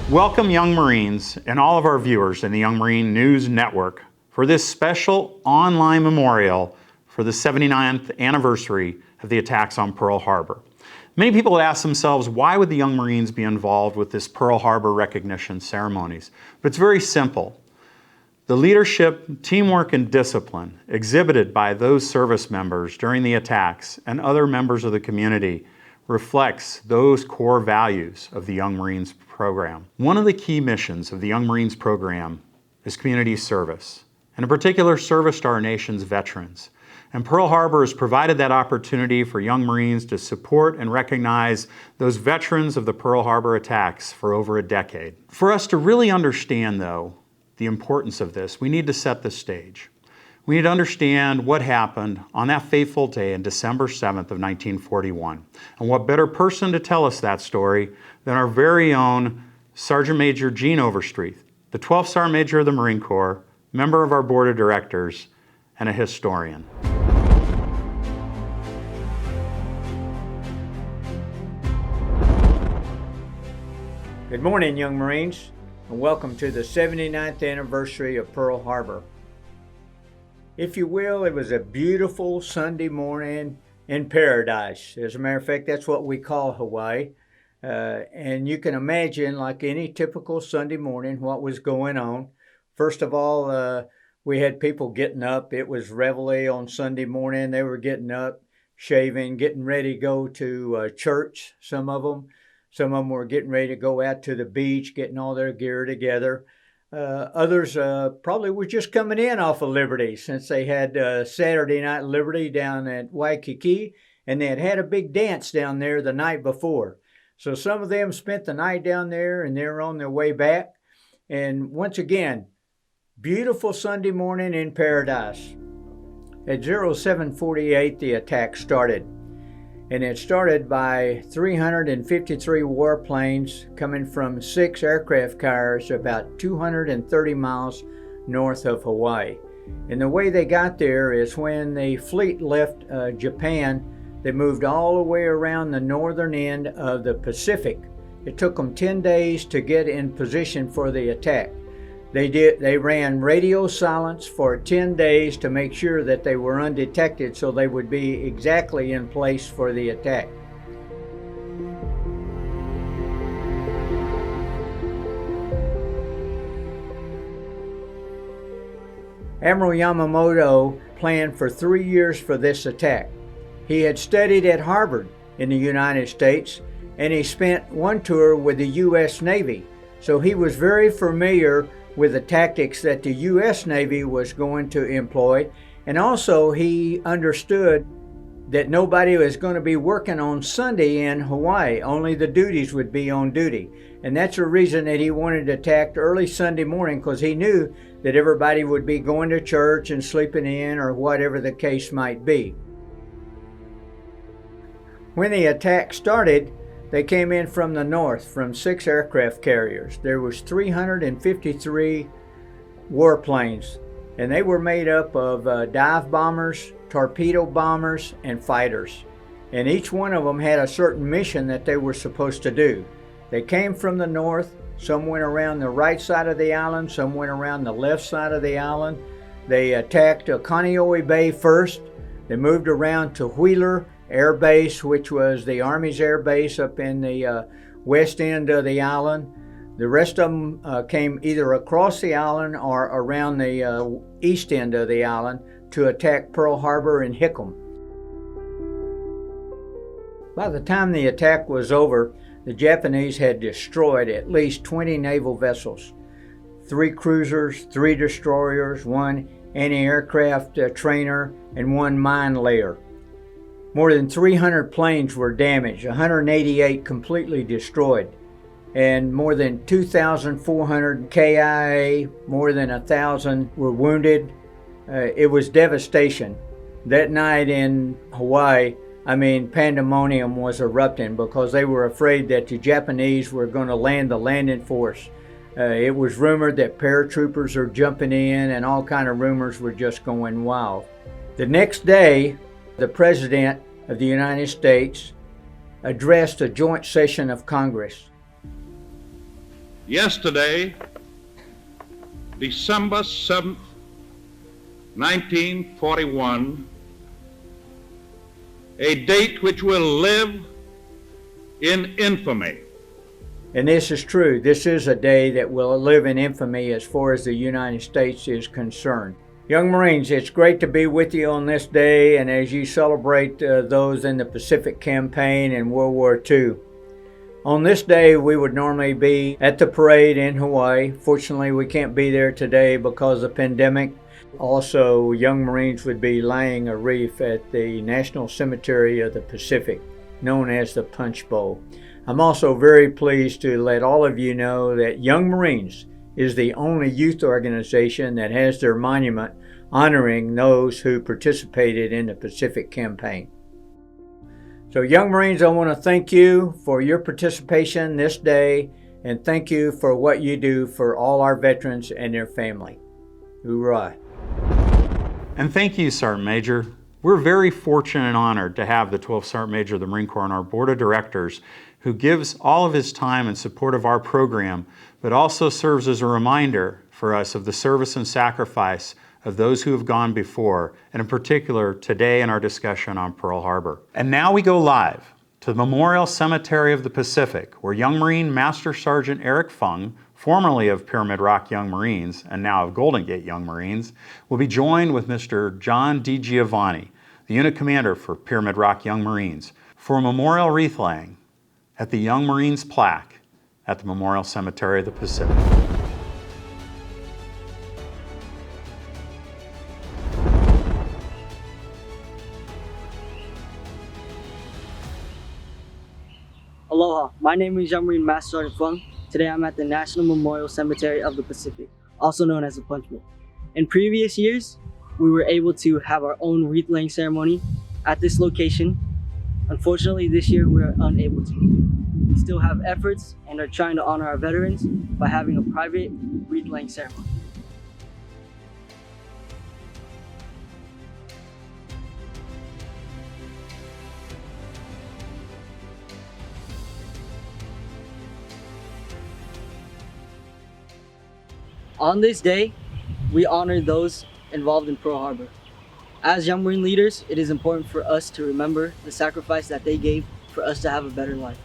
Welcome, Young Marines and all of our viewers in the Young Marine News Network for this special online memorial for the 79th anniversary of the attacks on Pearl Harbor. Many people have asked themselves, why would the Young Marines be involved with this Pearl Harbor recognition ceremonies? But it's very simple. The leadership, teamwork, and discipline exhibited by those service members during the attacks and other members of the community reflects those core values of the Young Marines program. One of the key missions of the Young Marines program is community service, and in particular service to our nation's veterans. And Pearl Harbor has provided that opportunity for Young Marines to support and recognize those veterans of the Pearl Harbor attacks for over a decade. For us to really understand, though, the importance of this, we need to set the stage. We need to understand what happened on that fateful day in December 7th of 1941. And what better person to tell us that story than our very own Sergeant Major Gene Overstreet, the 12th Sergeant Major of the Marine Corps, member of our Board of Directors, and a historian. Good morning, Young Marines, and welcome to the 79th anniversary of Pearl Harbor. If you will, it was a beautiful Sunday morning in paradise. As a matter of fact, that's what we call Hawaii. And you can imagine, like any typical Sunday morning, what was going on. First of all, we had people getting up. It was reveille on Sunday morning. They were getting up, shaving, getting ready to go to church, some of them. Some of them were getting ready to go out to the beach, getting all their gear together. Others probably were just coming in off of Liberty, since they had Saturday Night Liberty down at Waikiki, and they had a big dance down there the night before. So some of them spent the night down there, and they're on their way back. And once again, beautiful Sunday morning in paradise. At 07:48, the attack started. And it started by 353 warplanes coming from 6 aircraft carriers about 230 miles north of Hawaii. And the way they got there is when the fleet left Japan, they moved all the way around the northern end of the Pacific. It took them 10 days to get in position for the attack. They ran radio silence for 10 days to make sure that they were undetected, so they would be exactly in place for the attack. Admiral Yamamoto planned for 3 years for this attack. He had studied at Harvard in the United States, and he spent one tour with the U.S. Navy, so he was very familiar with the tactics that the U.S. Navy was going to employ. And also he understood that nobody was going to be working on Sunday in Hawaii. Only the duties would be on duty. And that's the reason that he wanted to attack early Sunday morning, because he knew that everybody would be going to church and sleeping in or whatever the case might be. When the attack started, they came in from the north from 6 aircraft carriers. There was 353 warplanes, and they were made up of dive bombers, torpedo bombers, and fighters. And each one of them had a certain mission that they were supposed to do. They came from the north. Some went around the right side of the island. Some went around the left side of the island. They attacked Kaneohe Bay first. They moved around to Wheeler Air Base, which was the Army's air base up in the west end of the island. The rest of them came either across the island or around the east end of the island to attack Pearl Harbor and Hickam. By the time the attack was over, the Japanese had destroyed at least 20 naval vessels, 3 cruisers, 3 destroyers, 1 anti-aircraft trainer, and 1 mine layer. More than 300 planes were damaged, 188 completely destroyed, and more than 2,400 KIA, more than 1,000 were wounded. It was devastation. That night in Hawaii, pandemonium was erupting because they were afraid that the Japanese were going to land the landing force. It was rumored that paratroopers are jumping in, and all kind of rumors were just going wild. The next day, the President of the United States addressed a joint session of Congress. Yesterday, December 7th, 1941, a date which will live in infamy. And this is true. This is a day that will live in infamy as far as the United States is concerned. Young Marines, it's great to be with you on this day and as you celebrate those in the Pacific Campaign and World War II. On this day, we would normally be at the parade in Hawaii. Fortunately, we can't be there today because of the pandemic. Also, Young Marines would be laying a wreath at the National Cemetery of the Pacific, known as the Punch Bowl. I'm also very pleased to let all of you know that Young Marines is the only youth organization that has their monument honoring those who participated in the Pacific Campaign. So Young Marines, I want to thank you for your participation this day and thank you for what you do for all our veterans and their family. Hoorah. And thank you, Sergeant Major. We're very fortunate and honored to have the 12th Sergeant Major of the Marine Corps on our Board of Directors, who gives all of his time in support of our program, but also serves as a reminder for us of the service and sacrifice of those who have gone before, and in particular today in our discussion on Pearl Harbor. And now we go live to the Memorial Cemetery of the Pacific, where Young Marine Master Sergeant Eric Fung, formerly of Pyramid Rock Young Marines and now of Golden Gate Young Marines, will be joined with Mr. John DiGiovanni, the unit commander for Pyramid Rock Young Marines, for a memorial wreath laying at the Young Marines plaque at the Memorial Cemetery of the Pacific. Aloha, my name is Young Marine Master Sergeant Fung. Today I'm at the National Memorial Cemetery of the Pacific, also known as the Punch Bowl. In previous years, we were able to have our own wreath laying ceremony at this location. Unfortunately, this year we are unable to. We still have efforts and are trying to honor our veterans by having a private wreath laying ceremony. On this day, we honor those involved in Pearl Harbor. As Young Marine leaders, it is important for us to remember the sacrifice that they gave for us to have a better life.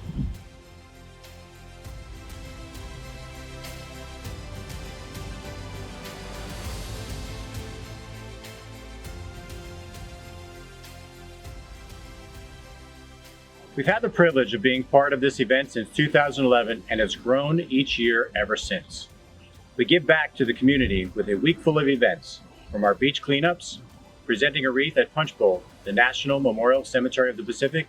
We've had the privilege of being part of this event since 2011 and has grown each year ever since. We give back to the community with a week full of events, from our beach cleanups, presenting a wreath at Punch Bowl, the National Memorial Cemetery of the Pacific,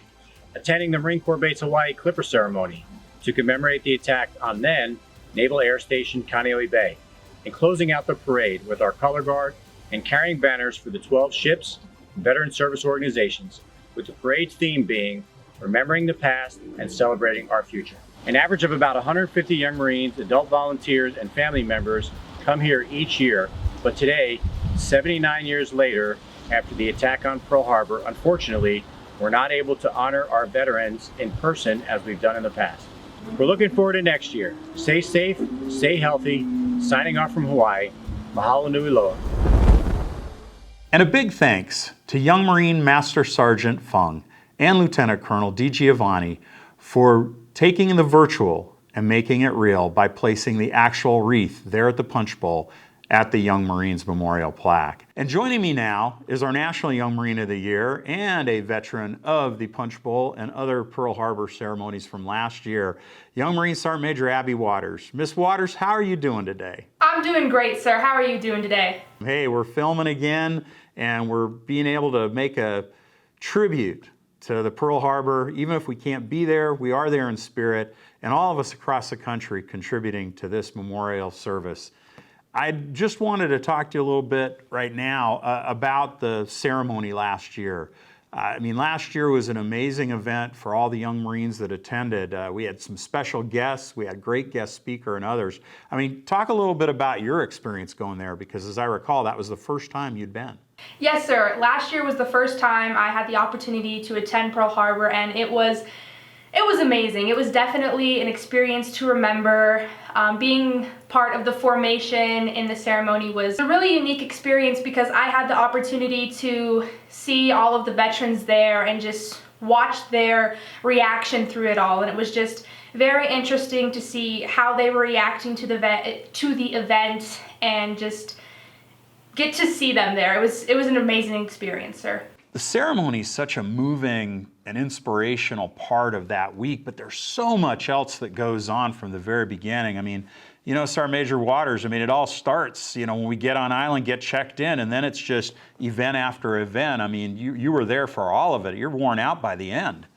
attending the Marine Corps Base Hawaii Clipper Ceremony to commemorate the attack on then Naval Air Station Kaneohe Bay, and closing out the parade with our color guard and carrying banners for the 12 ships and veteran service organizations, with the parade's theme being remembering the past and celebrating our future. An average of about 150 Young Marines, adult volunteers, and family members come here each year, but today, 79 years later, after the attack on Pearl Harbor, unfortunately, we're not able to honor our veterans in person as we've done in the past. We're looking forward to next year. Stay safe, stay healthy. Signing off from Hawaii, mahalo nui loa. And a big thanks to Young Marine Master Sergeant Fung and Lieutenant Colonel DiGiovanni for taking the virtual and making it real by placing the actual wreath there at the Punch Bowl at the Young Marines Memorial Plaque. And joining me now is our National Young Marine of the Year and a veteran of the Punch Bowl and other Pearl Harbor ceremonies from last year, Young Marine Sergeant Major Abby Waters. Miss Waters, how are you doing today? I'm doing great, sir. How are you doing today? Hey, we're filming again and we're being able to make a tribute to the Pearl Harbor. Even if we can't be there, we are there in spirit, and all of us across the country contributing to this memorial service. I just wanted to talk to you a little bit right now about the ceremony last year. I mean, last year was an amazing event for all the Young Marines that attended. We had some special guests, we had great guest speaker and others. I mean, talk a little bit about your experience going there, because as I recall, that was the first time you'd been. Yes, sir. Last year was the first time I had the opportunity to attend Pearl Harbor, and it was It was amazing. It was definitely an experience to remember. Being part of the formation in the ceremony was a really unique experience because I had the opportunity to see all of the veterans there and just watch their reaction through it all. And it was just very interesting to see how they were reacting to the event and just get to see them there. It was an amazing experience, sir. The ceremony is such a moving and inspirational part of that week, but there's so much else that goes on from the very beginning. I mean, you know, Sergeant Major Waters, I mean, it all starts, you know, when we get on island, get checked in, and then it's just event after event. I mean, you were there for all of it. You're worn out by the end.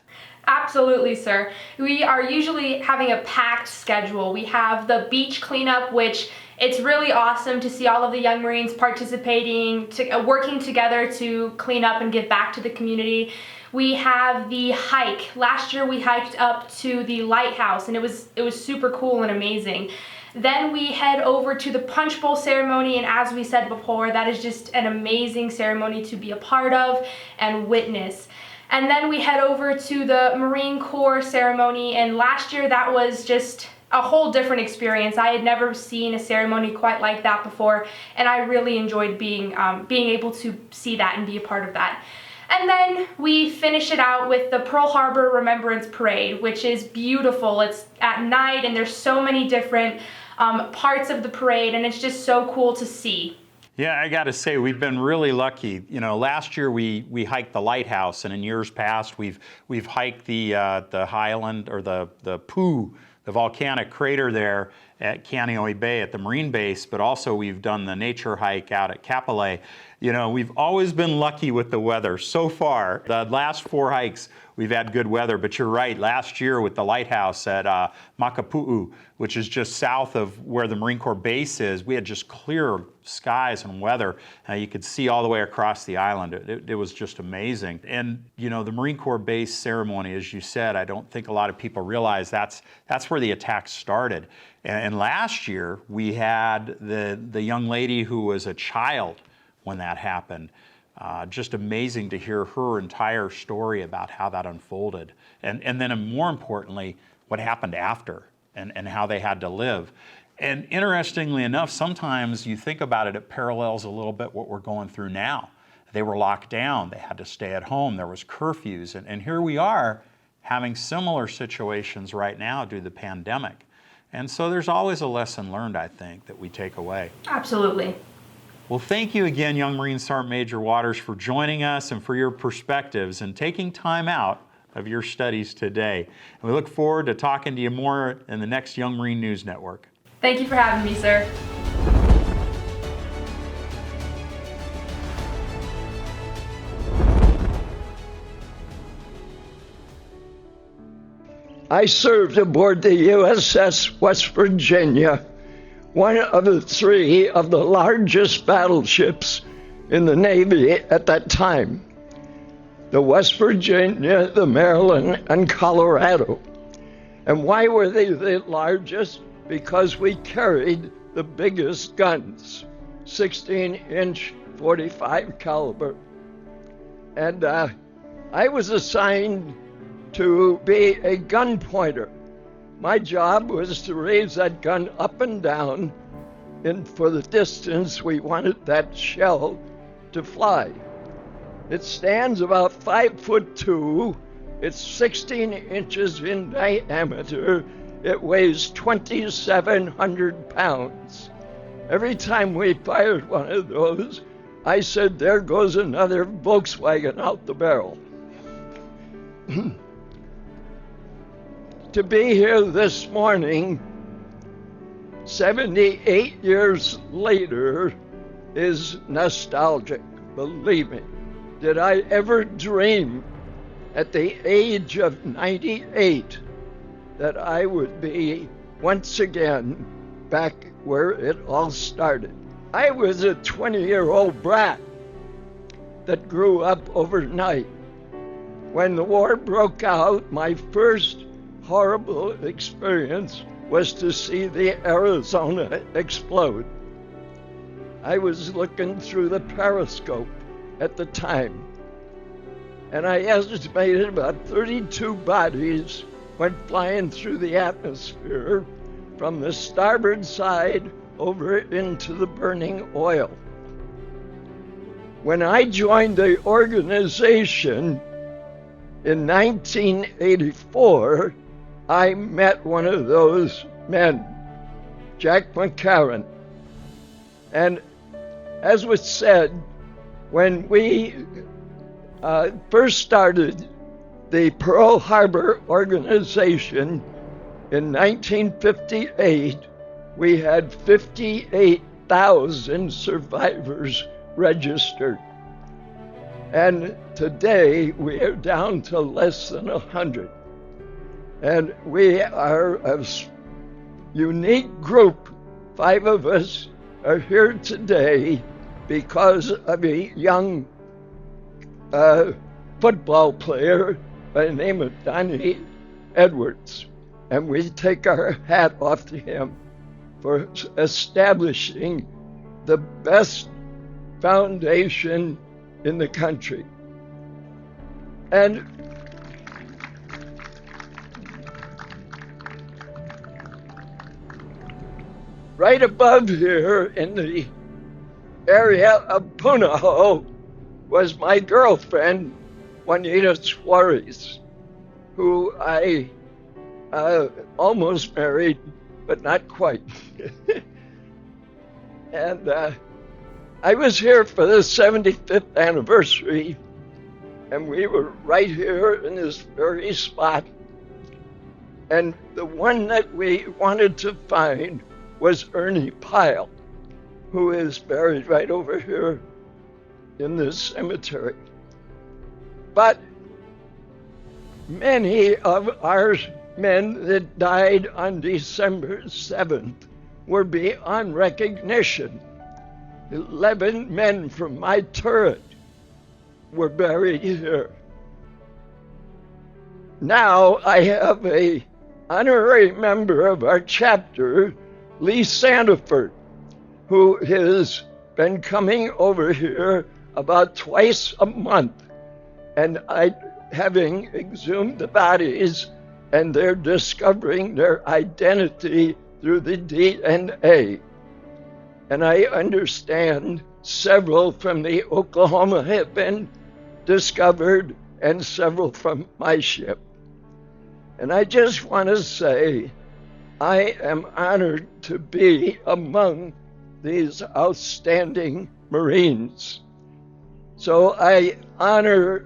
Absolutely, sir. We are usually having a packed schedule. We have the beach cleanup, which it's really awesome to see all of the young Marines participating, working together to clean up and give back to the community. We have the hike. Last year we hiked up to the lighthouse, and it was super cool and amazing. Then we head over to the Punch Bowl ceremony, and as we said before, that is just an amazing ceremony to be a part of and witness. And then we head over to the Marine Corps ceremony, and last year that was just a whole different experience. I had never seen a ceremony quite like that before, and I really enjoyed being able to see that and be a part of that. And then we finish it out with the Pearl Harbor Remembrance Parade, which is beautiful. It's at night, and there's so many different parts of the parade, and it's just so cool to see. Yeah, I got to say, we've been really lucky. You know, last year we hiked the lighthouse, and in years past we've hiked the Highland, or the Pooh, the volcanic crater there at Kaneohe Bay at the Marine base, but also we've done the nature hike out at Kapolei. You know, we've always been lucky with the weather. So far, the last 4 hikes, we've had good weather, but you're right, last year with the lighthouse at Makapu'u, which is just south of where the Marine Corps base is, we had just clear skies and weather. You could see all the way across the island. It was just amazing. And, you know, the Marine Corps base ceremony, as you said, I don't think a lot of people realize that's where the attack started. And last year, we had the young lady who was a child when that happened. Just amazing to hear her entire story about how that unfolded. And then more importantly, what happened after and how they had to live. And interestingly enough, sometimes you think about it, it parallels a little bit what we're going through now. They were locked down, they had to stay at home, there was curfews, and here we are having similar situations right now due to the pandemic. And so there's always a lesson learned, I think, that we take away. Absolutely. Well, thank you again, Young Marine Sergeant Major Waters, for joining us and for your perspectives and taking time out of your studies today. And we look forward to talking to you more in the next Young Marine News Network. Thank you for having me, sir. I served aboard the USS West Virginia, one of the 3 of the largest battleships in the Navy at that time. The West Virginia, the Maryland, and Colorado. And why were they the largest? Because we carried the biggest guns, 16-inch 45 caliber. And I was assigned to be a gun pointer. My job was to raise that gun up and down for the distance we wanted that shell to fly. It stands about 5'2". It's 16 inches in diameter. It weighs 2,700 pounds. Every time we fired one of those, I said, there goes another Volkswagen out the barrel. To be here this morning, 78 years later, is nostalgic, believe me. Did I ever dream at the age of 98 that I would be once again back where it all started? I was a 20-year-old brat that grew up overnight. When the war broke out, my first horrible experience was to see the Arizona explode. I was looking through the periscope at the time, and I estimated about 32 bodies went flying through the atmosphere from the starboard side over into the burning oil. When I joined the organization in 1984, I met one of those men, Jack McCarran. And as was said, when we first started the Pearl Harbor organization in 1958, we had 58,000 survivors registered. And today we are down to less than 100. And we are a unique group. 5 of us are here today because of a young football player by the name of Donnie Edwards. And we take our hat off to him for establishing the best foundation in the country. And right above here in the area of Punahou was my girlfriend, Juanita Suarez, who I almost married, but not quite. And I was here for the 75th anniversary, and we were right here in this very spot. And the one that we wanted to find was Ernie Pyle, who is buried right over here in this cemetery. But many of our men that died on December 7th were beyond recognition. 11 men from my turret were buried here. Now I have an honorary member of our chapter, Lee Sandiford, who has been coming over here about twice a month, and having exhumed the bodies, and they're discovering their identity through the DNA. And I understand several from the Oklahoma have been discovered, and several from my ship. And I just want to say, I am honored to be among these outstanding Marines. So I honor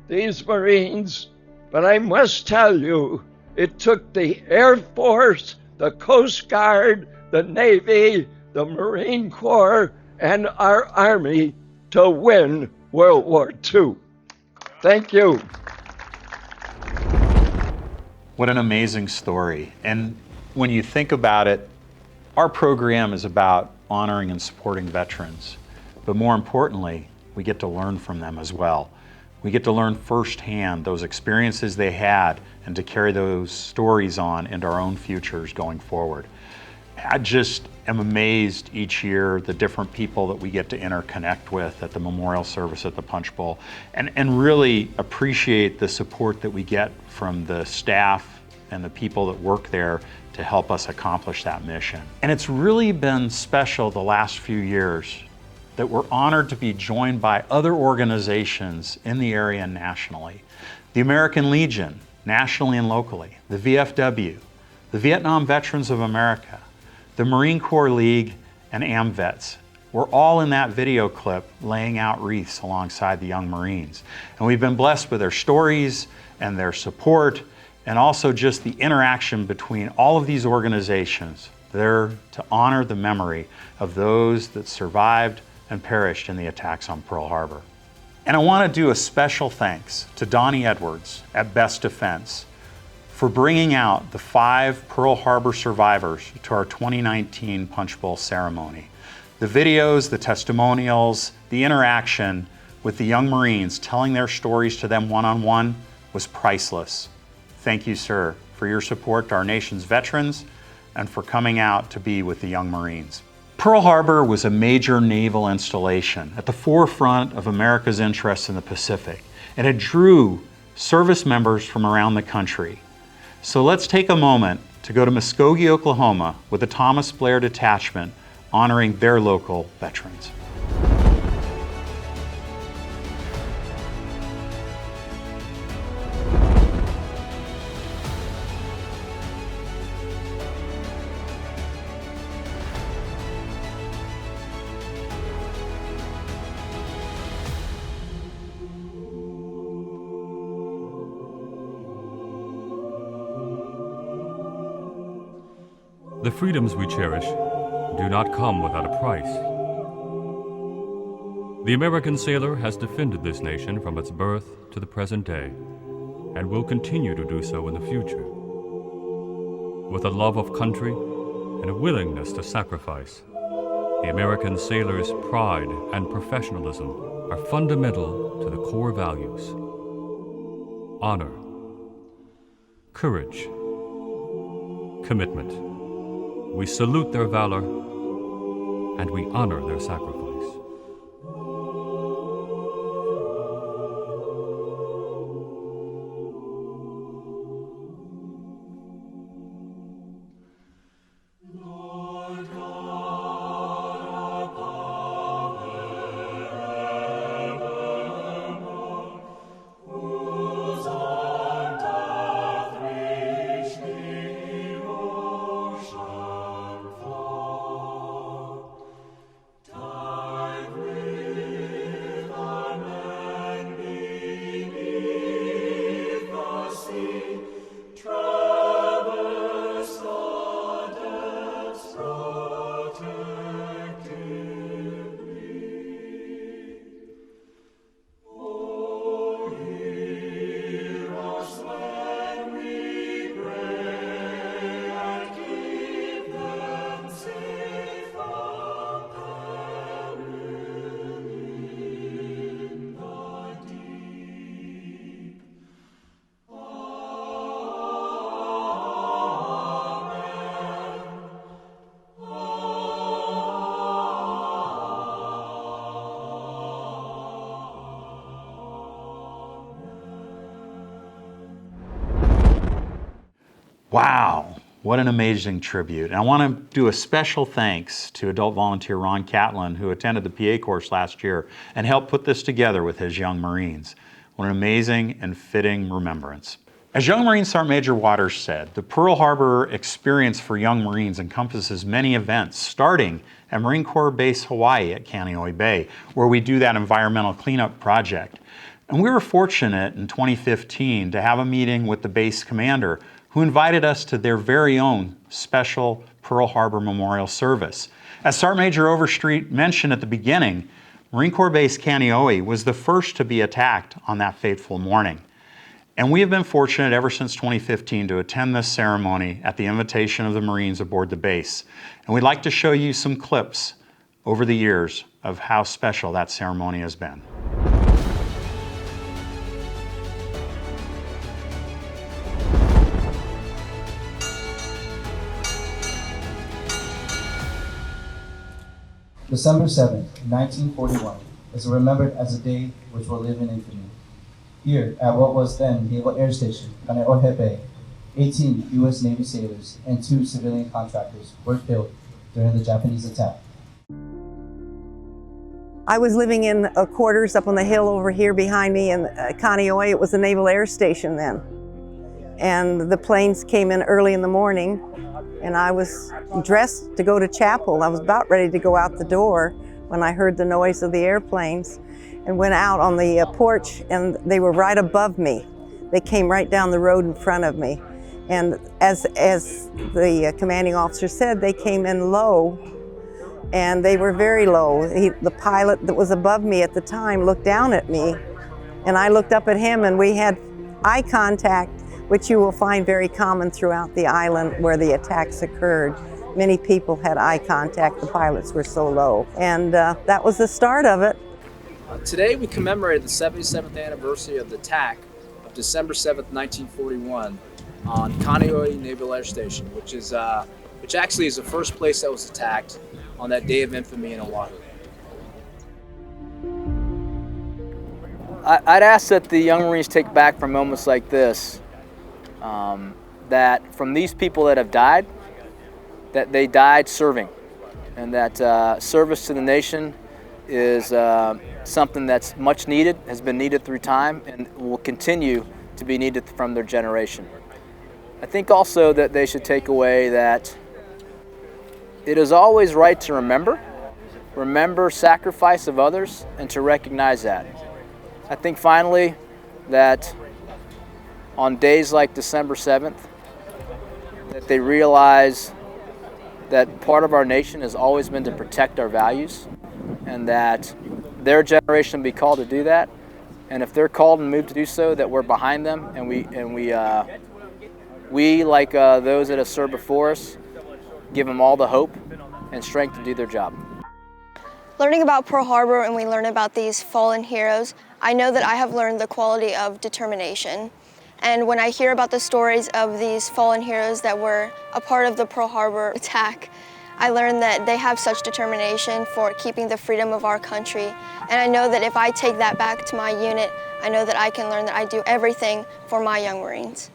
these Marines, but I must tell you, it took the Air Force, the Coast Guard, the Navy, the Marine Corps, and our Army to win World War II. Thank you. What an amazing story. And when you think about it, our program is about honoring and supporting veterans. But more importantly, we get to learn from them as well. We get to learn firsthand those experiences they had and to carry those stories on into our own futures going forward. I just am amazed each year the different people that we get to interconnect with at the memorial service at the Punch Bowl, and really appreciate the support that we get from the staff and the people that work there to help us accomplish that mission. And it's really been special the last few years that we're honored to be joined by other organizations in the area and nationally. The American Legion, nationally and locally, the VFW, the Vietnam Veterans of America, the Marine Corps League, and AMVETS. We're all in that video clip laying out wreaths alongside the young Marines. And we've been blessed with their stories and their support, and also just the interaction between all of these organizations. They're to honor the memory of those that survived and perished in the attacks on Pearl Harbor. And I want to do a special thanks to Donnie Edwards at Best Defense for bringing out the 5 Pearl Harbor survivors to our 2019 Punch Bowl ceremony. The videos, the testimonials, the interaction with the young Marines telling their stories to them one-on-one was priceless. Thank you, sir, for your support to our nation's veterans and for coming out to be with the young Marines. Pearl Harbor was a major naval installation at the forefront of America's interests in the Pacific, and it drew service members from around the country. So let's take a moment to go to Muskogee, Oklahoma with the Thomas Blair Detachment honoring their local veterans. The freedoms we cherish do not come without a price. The American sailor has defended this nation from its birth to the present day, and will continue to do so in the future. With a love of country and a willingness to sacrifice, the American sailor's pride and professionalism are fundamental to the core values: honor, courage, commitment. We salute their valor, and we honor their sacrifice. Wow, what an amazing tribute. And I want to do a special thanks to adult volunteer Ron Catlin, who attended the PA course last year and helped put this together with his young Marines. What an amazing and fitting remembrance. As Young Marine Sergeant Major Waters said, the Pearl Harbor experience for young Marines encompasses many events, starting at Marine Corps Base Hawaii at Kaneohe Bay, where we do that environmental cleanup project. And we were fortunate in 2015 to have a meeting with the base commander, who invited us to their very own special Pearl Harbor Memorial Service. As Sergeant Major Overstreet mentioned at the beginning, Marine Corps Base Kaneohe was the first to be attacked on that fateful morning. And we have been fortunate ever since 2015 to attend this ceremony at the invitation of the Marines aboard the base. And we'd like to show you some clips over the years of how special that ceremony has been. December 7th, 1941 is remembered as a day which will live in infamy. Here, at what was then Naval Air Station, Kaneohe Bay, 18 U.S. Navy sailors and 2 civilian contractors were killed during the Japanese attack. I was living in quarters up on the hill over here behind me in Kaneohe. It was a Naval Air Station then. And the planes came in early in the morning, and I was dressed to go to chapel. I was about ready to go out the door when I heard the noise of the airplanes and went out on the porch, and they were right above me. They came right down the road in front of me. And as the commanding officer said, they came in low, and they were very low. The pilot that was above me at the time looked down at me, and I looked up at him, and we had eye contact, which you will find very common throughout the island where the attacks occurred. Many people had eye contact, the pilots were so low. And that was the start of it. Today we commemorate the 77th anniversary of the attack of December 7th, 1941 on Kaneohe Naval Air Station, which actually is the first place that was attacked on that day of infamy in Oahu. I'd ask that the young Marines take back from moments like this that from these people that have died, that they died serving, and that service to the nation is something that's much needed, has been needed through time, and will continue to be needed from their generation. I think also that they should take away that it is always right to remember sacrifice of others, and to recognize that. I think finally that on days like December 7th, that they realize that part of our nation has always been to protect our values, and that their generation will be called to do that. And if they're called and moved to do so, that we're behind them, and we like those that have served before us, give them all the hope and strength to do their job. Learning about Pearl Harbor, and we learn about these fallen heroes, I know that I have learned the quality of determination. And when I hear about the stories of these fallen heroes that were a part of the Pearl Harbor attack, I learned that they have such determination for keeping the freedom of our country. And I know that if I take that back to my unit, I know that I can learn that I do everything for my young Marines.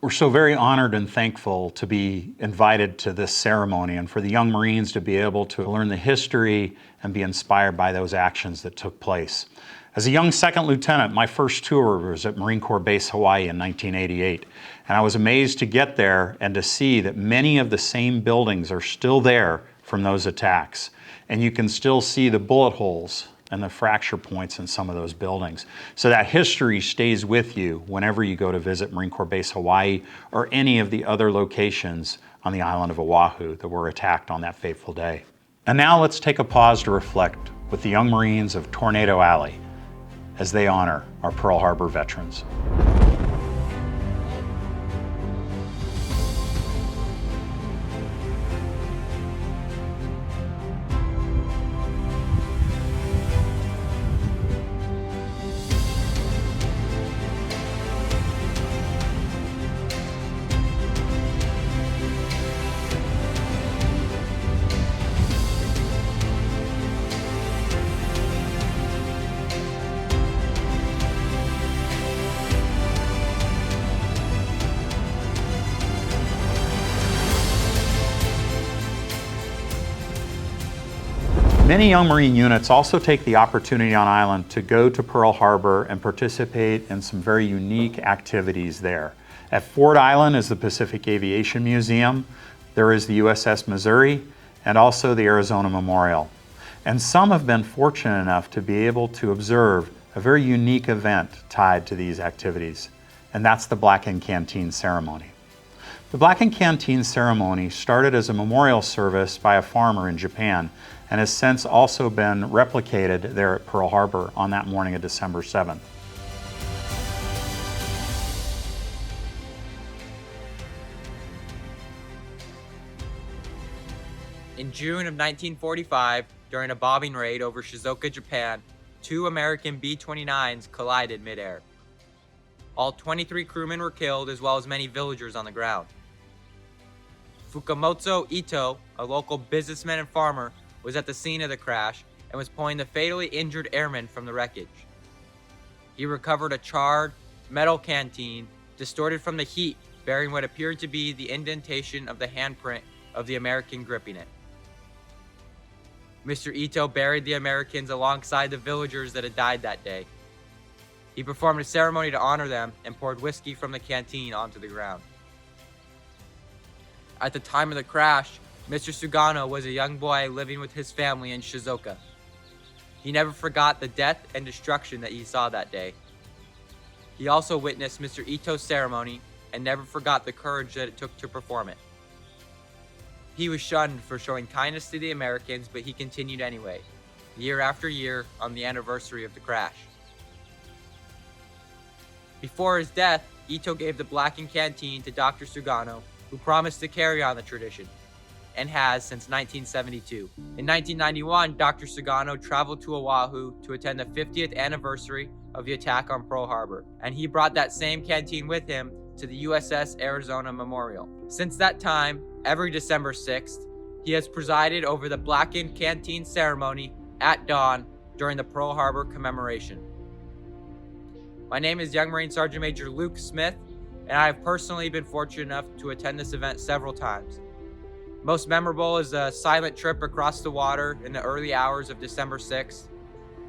We're so very honored and thankful to be invited to this ceremony, and for the young Marines to be able to learn the history and be inspired by those actions that took place. As a young second lieutenant, my first tour was at Marine Corps Base Hawaii in 1988, and I was amazed to get there and to see that many of the same buildings are still there from those attacks, and you can still see the bullet holes and the fracture points in some of those buildings. So that history stays with you whenever you go to visit Marine Corps Base Hawaii or any of the other locations on the island of Oahu that were attacked on that fateful day. And now let's take a pause to reflect with the young Marines of Tornado Alley as they honor our Pearl Harbor veterans. Many young Marine units also take the opportunity on island to go to Pearl Harbor and participate in some very unique activities there. At Ford Island is the Pacific Aviation Museum, there is the USS Missouri, and also the Arizona Memorial. And some have been fortunate enough to be able to observe a very unique event tied to these activities, and that's the Blackened Canteen ceremony. The Blackened Canteen ceremony started as a memorial service by a farmer in Japan, and has since also been replicated there at Pearl Harbor on that morning of December 7th. In June of 1945, during a bombing raid over Shizuoka, Japan, 2 American B-29s collided midair. All 23 crewmen were killed, as well as many villagers on the ground. Fukamoto Ito, a local businessman and farmer, was at the scene of the crash and was pulling the fatally injured airman from the wreckage. He recovered a charred metal canteen, distorted from the heat, bearing what appeared to be the indentation of the handprint of the American gripping it. Mr. Ito buried the Americans alongside the villagers that had died that day. He performed a ceremony to honor them and poured whiskey from the canteen onto the ground. At the time of the crash, Mr. Sugano was a young boy living with his family in Shizuoka. He never forgot the death and destruction that he saw that day. He also witnessed Mr. Ito's ceremony and never forgot the courage that it took to perform it. He was shunned for showing kindness to the Americans, but he continued anyway, year after year on the anniversary of the crash. Before his death, Ito gave the Blackened Canteen to Dr. Sugano, who promised to carry on the tradition, and has since 1972. In 1991, Dr. Sugano traveled to Oahu to attend the 50th anniversary of the attack on Pearl Harbor, and he brought that same canteen with him to the USS Arizona Memorial. Since that time, every December 6th, he has presided over the Blackened Canteen ceremony at dawn during the Pearl Harbor commemoration. My name is Young Marine Sergeant Major Luke Smith, and I have personally been fortunate enough to attend this event several times. Most memorable is a silent trip across the water in the early hours of December 6th.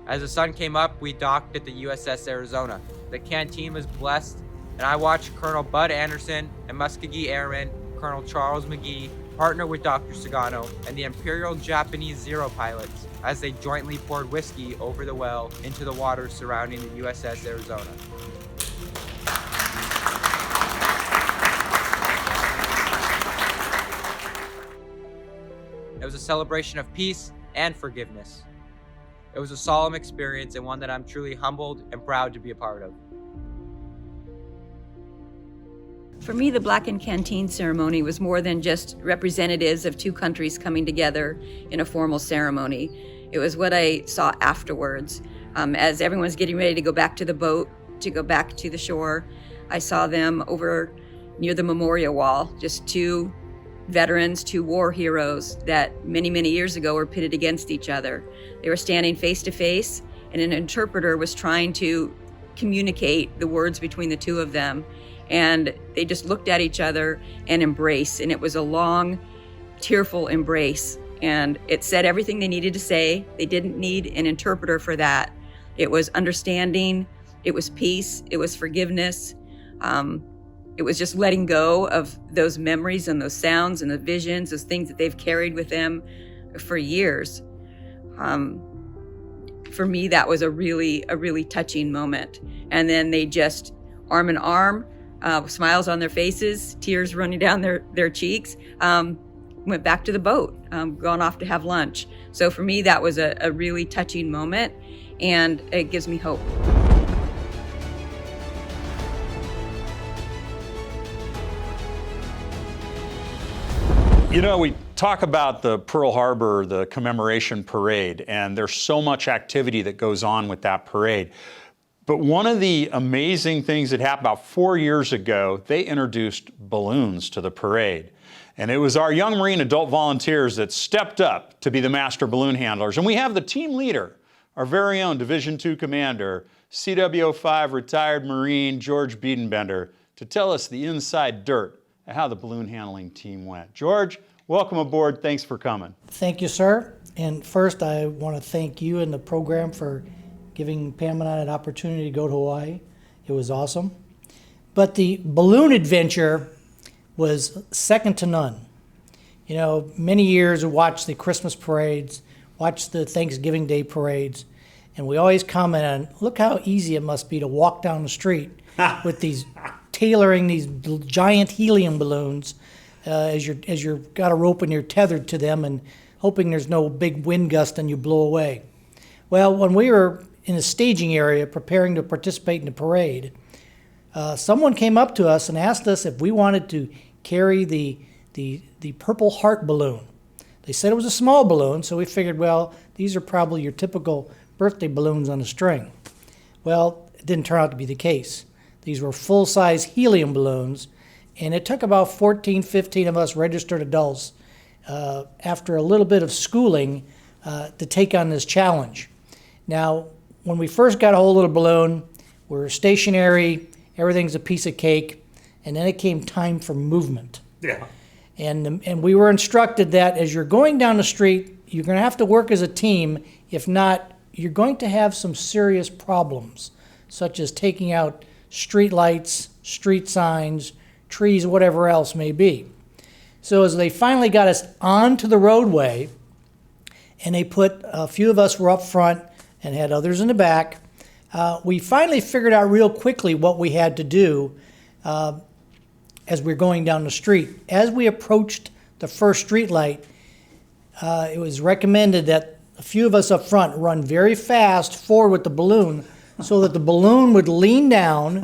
As the sun came up, we docked at the USS Arizona. The canteen was blessed, and I watched Colonel Bud Anderson and Muskogee Airman Colonel Charles McGee partner with Dr. Sugano and the Imperial Japanese Zero pilots as they jointly poured whiskey over the well into the waters surrounding the USS Arizona. It was a celebration of peace and forgiveness. It was a solemn experience and one that I'm truly humbled and proud to be a part of. For me, the Blackened Canteen ceremony was more than just representatives of two countries coming together in a formal ceremony. It was what I saw afterwards. As everyone's getting ready to go back to the boat, to go back to the shore, I saw them over near the memorial wall, just two veterans, two war heroes that many, many years ago were pitted against each other. They were standing face to face, and an interpreter was trying to communicate the words between the two of them. And they just looked at each other and embraced. And it was a long, tearful embrace. And it said everything they needed to say. They didn't need an interpreter for that. It was understanding, it was peace, it was forgiveness. It was just letting go of those memories and those sounds and the visions, those things that they've carried with them for years. For me, that was a really touching moment. And then they just arm in arm, smiles on their faces, tears running down their cheeks, went back to the boat, gone off to have lunch. So for me, that was a really touching moment, and it gives me hope. You know, we talk about the Pearl Harbor, the commemoration parade, and there's so much activity that goes on with that parade. But one of the amazing things that happened about 4 years ago, they introduced balloons to the parade. And it was our Young Marine adult volunteers that stepped up to be the master balloon handlers. And we have the team leader, our very own Division II Commander, CW05 retired Marine George Biedenbender, to tell us the inside dirt of how the balloon handling team went. George, welcome aboard. Thanks for coming. Thank you, sir. And first, I want to thank you and the program for giving Pam and I an opportunity to go to Hawaii. It was awesome. But the balloon adventure was second to none. You know, many years we watched the Christmas parades, watched the Thanksgiving Day parades, and we always comment on, look how easy it must be to walk down the street with these tailoring these giant helium balloons as you're got a rope and you're tethered to them and hoping there's no big wind gust and you blow away. Well, when we were in the staging area preparing to participate in the parade, someone came up to us and asked us if we wanted to carry the Purple Heart balloon. They said it was a small balloon, so we figured, well, these are probably your typical birthday balloons on a string. Well, it didn't turn out to be the case. These were full-size helium balloons, and it took about 14, 15 of us registered adults after a little bit of schooling to take on this challenge. Now, when we first got a hold of the balloon, we're stationary, everything's a piece of cake, and then it came time for movement. Yeah. And we were instructed that as you're going down the street, you're going to have to work as a team. If not, you're going to have some serious problems, such as taking out street lights, street signs, trees, whatever else may be. So as they finally got us onto the roadway, and they put a few of us were up front and had others in the back, we finally figured out real quickly what we had to do as we were going down the street. As we approached the first street light, it was recommended that a few of us up front run very fast forward with the balloon so that the balloon would lean down,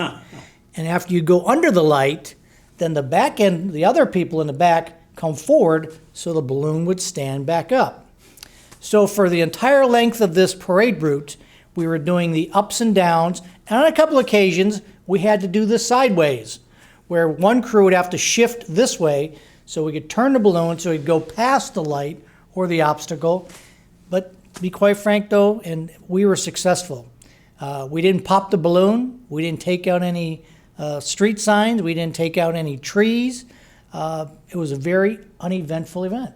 and after you go under the light, then the back end, the other people in the back come forward so the balloon would stand back up. So for the entire length of this parade route, we were doing the ups and downs, and on a couple occasions, we had to do the sideways, where one crew would have to shift this way so we could turn the balloon so we'd go past the light or the obstacle. But to be quite frank though, and we were successful. We didn't pop the balloon. We didn't take out any street signs. We didn't take out any trees. It was a very uneventful event.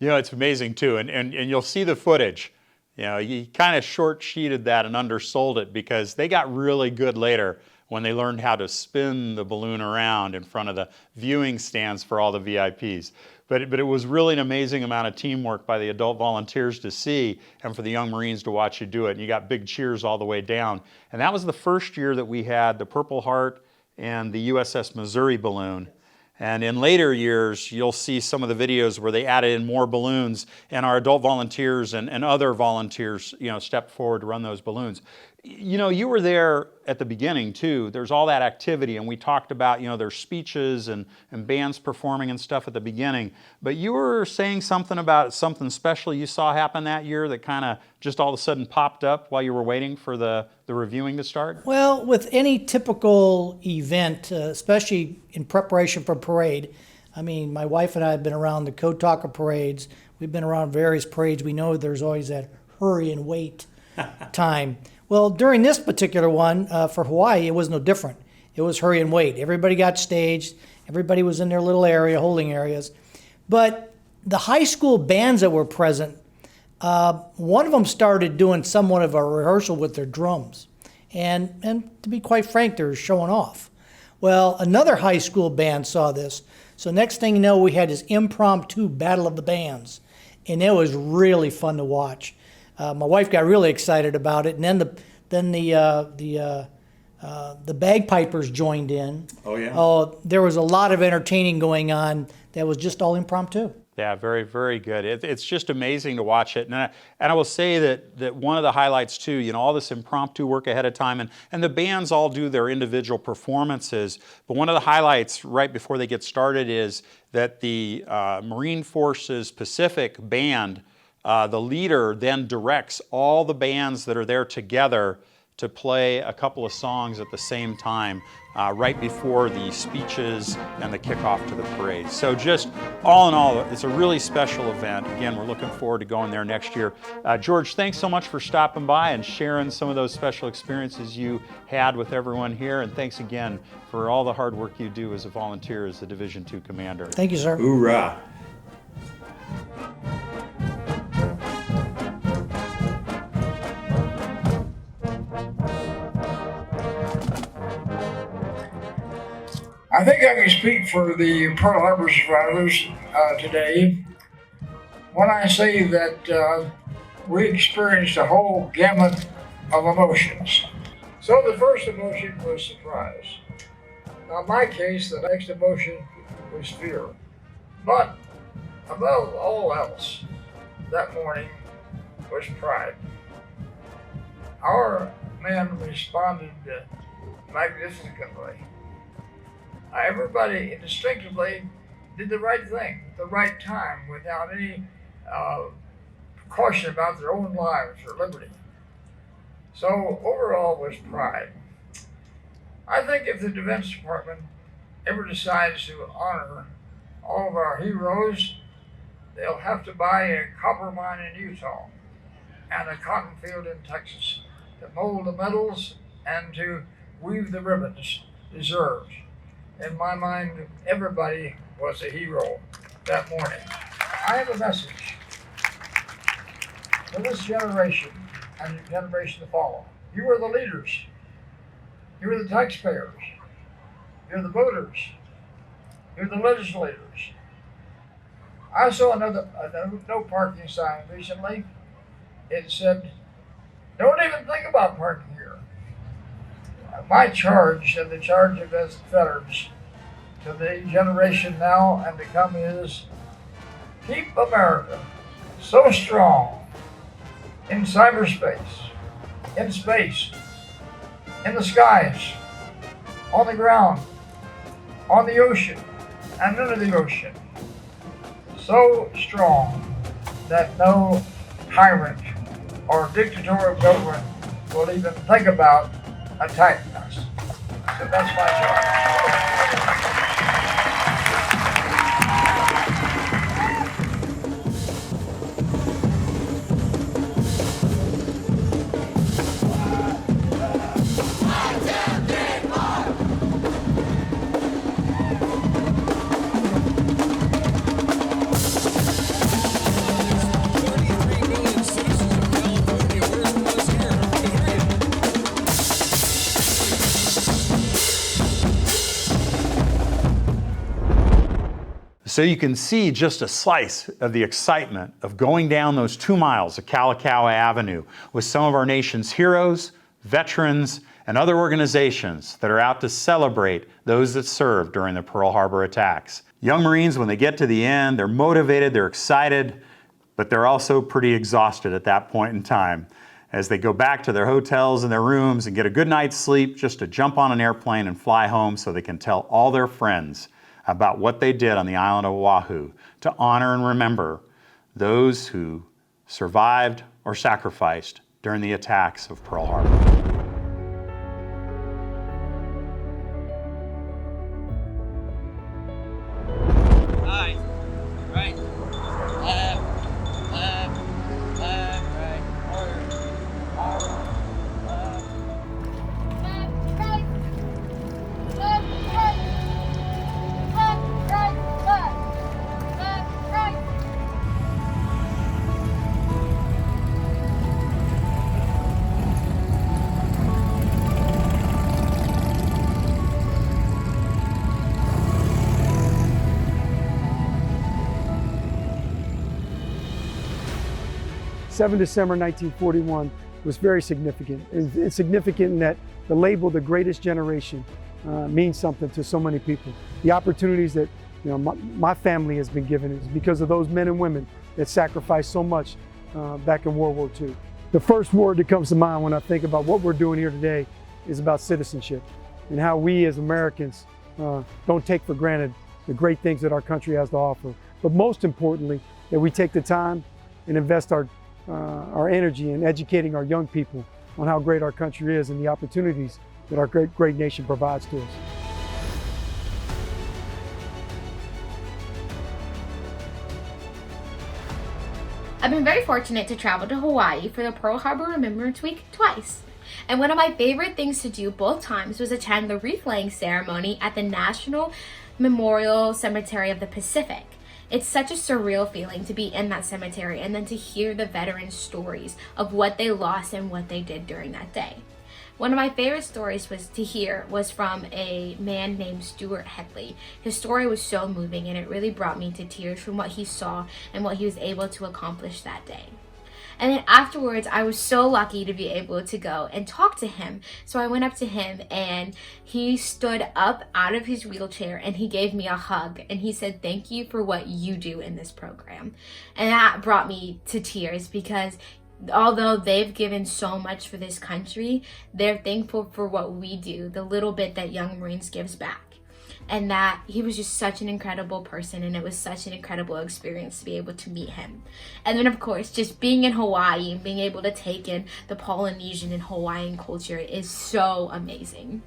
You know, it's amazing too, and you'll see the footage. You know, you kind of short-sheeted that and undersold it because they got really good later when they learned how to spin the balloon around in front of the viewing stands for all the VIPs. But it was really an amazing amount of teamwork by the adult volunteers to see and for the young Marines to watch you do it. And you got big cheers all the way down. And that was the first year that we had the Purple Heart and the USS Missouri balloon. And in later years, you'll see some of the videos where they added in more balloons and our adult volunteers and other volunteers, you know, stepped forward to run those balloons. You know, you were there at the beginning too. There's all that activity and we talked about, you know, there's speeches and bands performing and stuff at the beginning. But you were saying something about something special you saw happen that year that kind of just all of a sudden popped up while you were waiting for the reviewing to start? Well, with any typical event, especially in preparation for parade, I mean, my wife and I have been around the Code Talker parades. We've been around various parades. We know there's always that hurry and wait time. Well, during this particular one for Hawaii, it was no different. It was hurry and wait. Everybody got staged. Everybody was in their little area, holding areas. But the high school bands that were present, one of them started doing somewhat of a rehearsal with their drums. And to be quite frank, they were showing off. Well, another high school band saw this. So next thing you know, we had this impromptu battle of the bands. And it was really fun to watch. My wife got really excited about it, and then the bagpipers joined in. Oh yeah. Oh, there was a lot of entertaining going on that was just all impromptu. Yeah, very, very good. It's just amazing to watch it. And I will say that one of the highlights too, you know, all this impromptu work ahead of time, and the bands all do their individual performances, but one of the highlights right before they get started is that the Marine Forces Pacific Band, the leader then directs all the bands that are there together to play a couple of songs at the same time right before the speeches and the kickoff to the parade. So just all in all, it's a really special event. Again, we're looking forward to going there next year. George, thanks so much for stopping by and sharing some of those special experiences you had with everyone here. And thanks again for all the hard work you do as a volunteer as the Division II Commander. Thank you, sir. Hoorah. I think I can speak for the Pearl Harbor survivors today when I say that we experienced a whole gamut of emotions. So the first emotion was surprise. Now in my case, the next emotion was fear. But above all else, that morning was pride. Our men responded magnificently. Everybody instinctively did the right thing at the right time without any caution about their own lives or liberty. So overall was pride. I think if the Defense Department ever decides to honor all of our heroes, they'll have to buy a copper mine in Utah and a cotton field in Texas to mold the medals and to weave the ribbons deserved. In my mind, everybody was a hero that morning. I have a message for this generation and the generation to follow. You are the leaders. You are the taxpayers. You're the voters. You're the legislators. I saw a no parking sign recently. It said, "Don't even think about parking here." My charge and the charge of as veterans to the generation now and to come is keep America so strong in cyberspace, in space, in the skies, on the ground, on the ocean, and under the ocean. So strong that no tyrant or dictatorial government will even think about attacking us. So that's my job. So you can see just a slice of the excitement of going down those 2 miles of Kalakaua Avenue with some of our nation's heroes, veterans, and other organizations that are out to celebrate those that served during the Pearl Harbor attacks. Young Marines, when they get to the end, they're motivated, they're excited, but they're also pretty exhausted at that point in time as they go back to their hotels and their rooms and get a good night's sleep just to jump on an airplane and fly home so they can tell all their friends about what they did on the island of Oahu to honor and remember those who survived or sacrificed during the attacks of Pearl Harbor. Right, right, left, left, left, right, order, left, left, right, left, right, left, right, left, left, right. December 1941 was very significant. It's significant in that the label, the greatest generation, means something to so many people. The opportunities that my family has been given is because of those men and women that sacrificed so much back in World War II. The first word that comes to mind when I think about what we're doing here today is about citizenship and how we as Americans don't take for granted the great things that our country has to offer. But most importantly, that we take the time and invest our energy in educating our young people on how great our country is and the opportunities that our great nation provides to us. I've been very fortunate to travel to Hawaii for the Pearl Harbor Remembrance Week twice. And one of my favorite things to do both times was attend the wreath laying ceremony at the National Memorial Cemetery of the Pacific. It's such a surreal feeling to be in that cemetery and then to hear the veterans' stories of what they lost and what they did during that day. One of my favorite stories was from a man named Stuart Headley. His story was so moving and it really brought me to tears from what he saw and what he was able to accomplish that day. And then afterwards, I was so lucky to be able to go and talk to him. So I went up to him and he stood up out of his wheelchair and he gave me a hug. And he said, "Thank you for what you do in this program." And that brought me to tears because although they've given so much for this country, they're thankful for what we do, the little bit that Young Marines gives back. And that he was just such an incredible person and it was such an incredible experience to be able to meet him. And then of course, just being in Hawaii and being able to take in the Polynesian and Hawaiian culture is so amazing.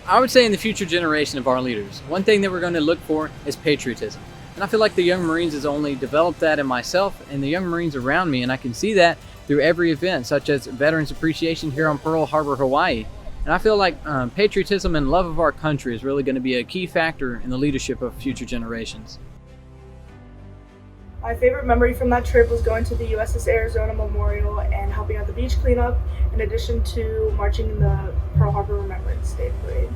I would say in the future generation of our leaders, one thing that we're going to look for is patriotism. And I feel like the Young Marines has only developed that in myself and the Young Marines around me, and I can see that through every event, such as Veterans Appreciation here on Pearl Harbor, Hawaii. And I feel like patriotism and love of our country is really going to be a key factor in the leadership of future generations. My favorite memory from that trip was going to the USS Arizona Memorial and helping out the beach cleanup, in addition to marching in the Pearl Harbor Remembrance Day Parade.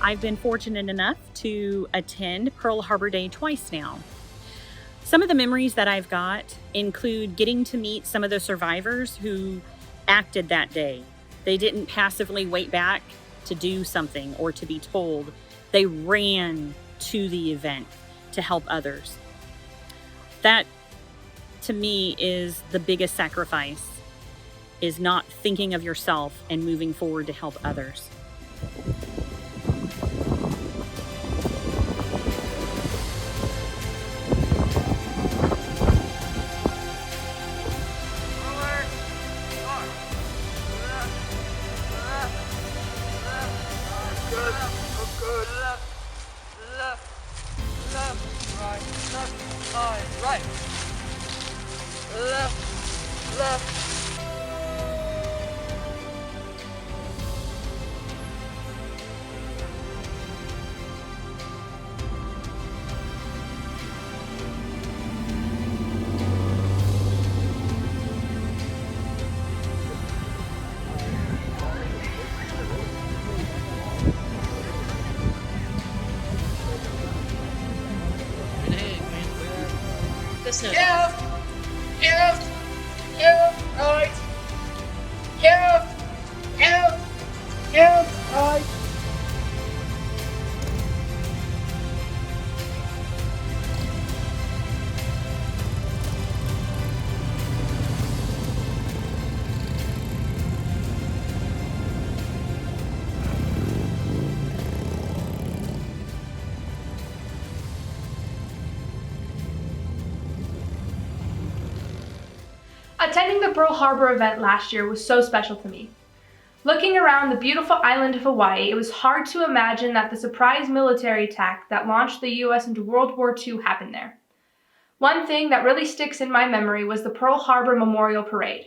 I've been fortunate enough to attend Pearl Harbor Day twice now. Some of the memories that I've got include getting to meet some of the survivors who acted that day. They didn't passively wait back to do something or to be told. They ran to the event to help others. That, to me, is the biggest sacrifice, is not thinking of yourself and moving forward to help others. Right. Left. This note. Left, right. Left, right. Attending the Pearl Harbor event last year was so special to me. Looking around the beautiful island of Hawaii, it was hard to imagine that the surprise military attack that launched the US into World War II happened there. One thing that really sticks in my memory was the Pearl Harbor Memorial Parade.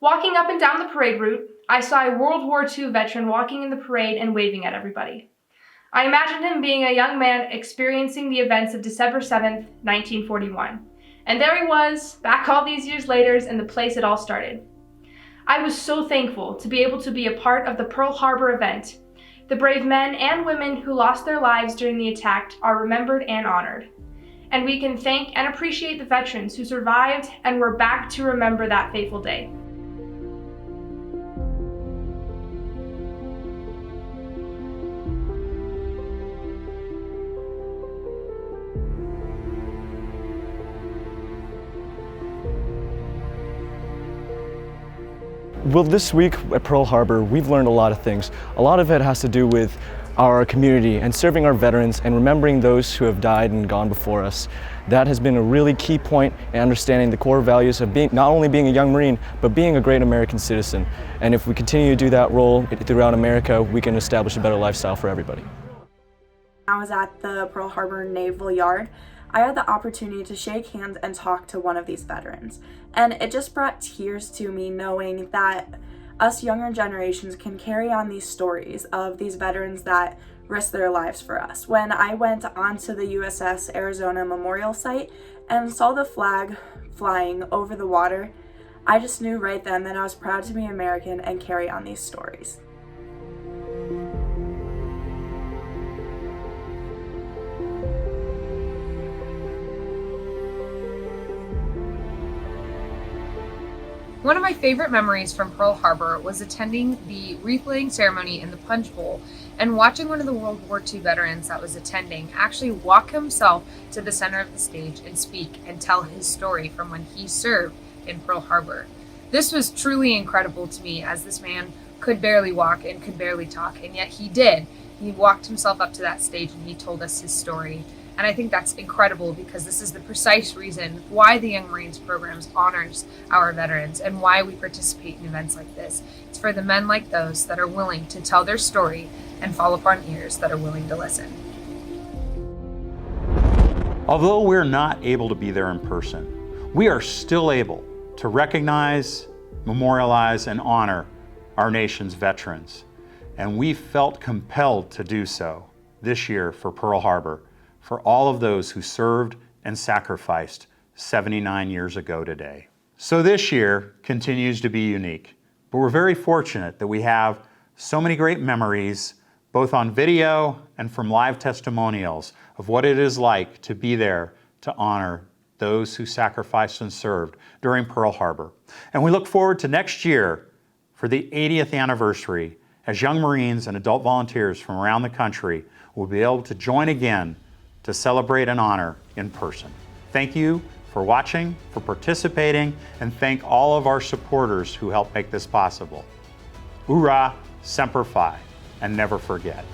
Walking up and down the parade route, I saw a World War II veteran walking in the parade and waving at everybody. I imagined him being a young man experiencing the events of December 7th, 1941. And there he was, back all these years later, in the place it all started. I was so thankful to be able to be a part of the Pearl Harbor event. The brave men and women who lost their lives during the attack are remembered and honored. And we can thank and appreciate the veterans who survived and were back to remember that fateful day. Well, this week at Pearl Harbor, we've learned a lot of things. A lot of it has to do with our community and serving our veterans and remembering those who have died and gone before us. That has been a really key point in understanding the core values of being, not only being a young Marine, but being a great American citizen. And if we continue to do that role throughout America, we can establish a better lifestyle for everybody. I was at the Pearl Harbor Naval Yard. I had the opportunity to shake hands and talk to one of these veterans. And it just brought tears to me knowing that us younger generations can carry on these stories of these veterans that risked their lives for us. When I went onto the USS Arizona Memorial Site and saw the flag flying over the water, I just knew right then that I was proud to be American and carry on these stories. One of my favorite memories from Pearl Harbor was attending the wreath-laying ceremony in the Punch Bowl and watching one of the World War II veterans that was attending actually walk himself to the center of the stage and speak and tell his story from when he served in Pearl Harbor. This was truly incredible to me, as this man could barely walk and could barely talk, and yet he did. He walked himself up to that stage and he told us his story. And I think that's incredible, because this is the precise reason why the Young Marines programs honors our veterans and why we participate in events like this. It's for the men like those that are willing to tell their story and fall upon ears that are willing to listen. Although we're not able to be there in person, we are still able to recognize, memorialize, and honor our nation's veterans. And we felt compelled to do so this year for Pearl Harbor, for all of those who served and sacrificed 79 years ago today. So this year continues to be unique, but we're very fortunate that we have so many great memories, both on video and from live testimonials of what it is like to be there to honor those who sacrificed and served during Pearl Harbor. And we look forward to next year for the 80th anniversary, as young Marines and adult volunteers from around the country will be able to join again to celebrate and honor in person. Thank you for watching, for participating, and thank all of our supporters who helped make this possible. Ura, Semper Fi, and never forget.